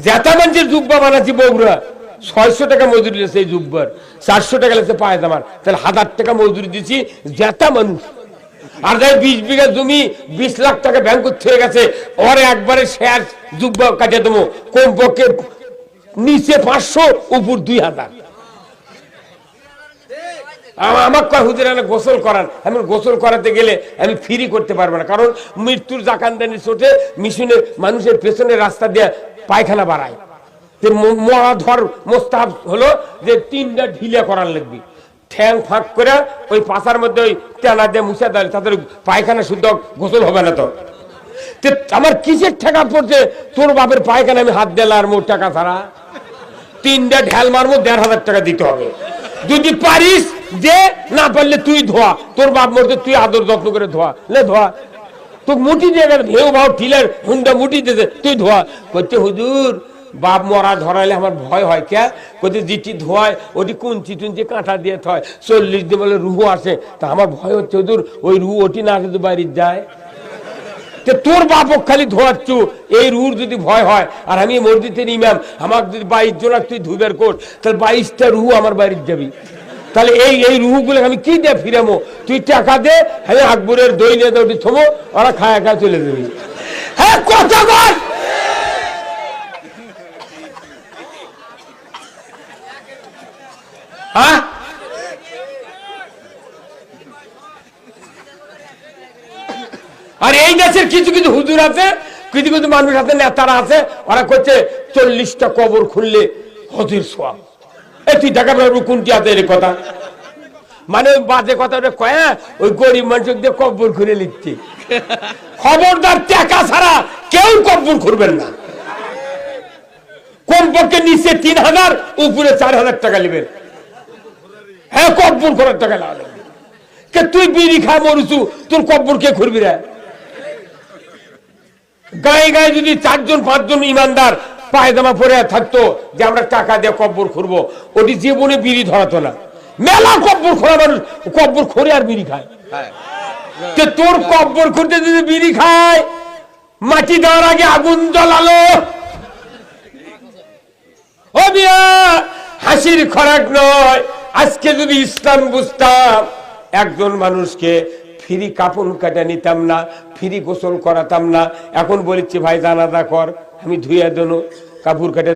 জেতা মানুষের জুব্বা বানাচ্ছি বগুড়া 600 টাকা মজুরি লেছে এই জুব্বার, 400 টাকা লেছে পায়জামার, তাহলে 1000 টাকা মজুরি দিচ্ছি জেতা মানুষ। আর যাই 20 বিঘা জমি 20 লাখ টাকা ব্যাংক থেকে গেছে, ওর একবারে শেয়ার জুব্বা কাটিয়ে দেবো, কমপক্ষে নিচে 500 উপর 2000। আমার কয় হুজুর এনে গোসল করান, আমি গোসল করাতে গেলে আমি ফ্রি করতে পারবো না, কারণ মৃত্যুর জাকানদানি চোটে মিশনে মানুষের পেছনে রাস্তা দিয়ে পায়খানা বাড়ায়। মহাধর মোস্তাহাব হলো যে 3টা ঢিলা করার লাগবে, ঠ্যাং ফাঁক করে ওই পাশার মধ্যে ওই টানা দিয়ে মুছে দেয়, তাদের পায়খানা শুদ্ধ গোসল হবে না। তো আমার কিসের টাকা পড়ছে তোর বাপের পায়খানা আমি হাত দিলে আর মোট টাকা ছাড়া 3টা ঢেল মারবো 1500 টাকা দিতে হবে। যদি পারিস যে, না পারলে তুই ধোয়া, তোর বাপ মরতে তুই আদর যত্ন করে ধোয়া, লে ধোয়া, তোর মুঠি দিয়ে ভেউ ভাও ঠিলের হুন্ডা মুঠি দিতে তুই ধোয়া। করছে হুজুর বাপ মরা ধরাইলে আমার ভয় হয়, কে কোথায় জিটি ধোয়ায় ওটি কুঞ্চি টুঞ্চি কাঁটা দিয়ে থয়, 40 দিন বলে রুহু আসে, তা আমার ভয় হচ্ছে হুজুর ওই রুহু ওটি না আসে তো বাইরে যায়। তোর বাপ খালি ধোয়াচ্ছু, এই রুহুর যদি ভয় হয়, আর আমি মসজিদের ইমাম, আমার যদি 22 জন তুই ধুবের কোট, তাহলে 22টা রুহু আমার বাড়ির যাবি, তাহলে এই রুহুগুলো আমি কি দিয়ে ফিরামো? তুই টাকা দে, আমি আকবরের দই নিয়ে ওটি থমো, ওরা খায় খায় চলে যাবি। হ্যাঁ কথা বল। হ্যাঁ আর এই দেশের কিছু কিছু হুজুর আছে, কিছু কিছু মানুষ আছে, নেতারা আছে, ওরা করছে 40টা কবর খুললে হজের সোয়াব। এই তুই টাকা পাবো কোনটি আছে এর কথা? মানে ওই বাজে কথা কয়, ওই গরিব মানুষ দিয়ে কবর খুলে নিচ্ছে। খবরদার, টাকা ছাড়া কেউ কবর খুলবেন না। কমপক্ষে নিচে 3000, উপরে 4000 টাকা নেবেন। হ্যাঁ কবর করার টাকা লাগবে। তুই বিড়ি খা মরুছু, তোর কবর কে খুলবি রে? গায়ে গায়ে যদি 4 জন 5 জন ইমানদার পায়জামা পরে থাকতো যে আমরা টাকা দিয়ে কব্বর খুঁড়বো, ওটি জীবনে বিড়ি ধরাতো না। মেলা কব্বর খোঁড়া মানুষ কব্বর খোঁড়ে আর বিড়ি খায়। তোর কব্বর খুঁড়তে যদি বিড়ি খায়, মাটি দেওয়ার আগে আগুন জ্বালালো, ও মিয়া হাসির খোরাক নয়। আজকে যদি ইসলাম বুঝতাম, একজন মানুষকে ফ্রি কাপড় কাটা নিতাম না, ফ্রি গোসল করাতাম না। এখন বলেছি ভাই জানাজা কর, আমি ধুয়ে দেবো কাপড় কাটে।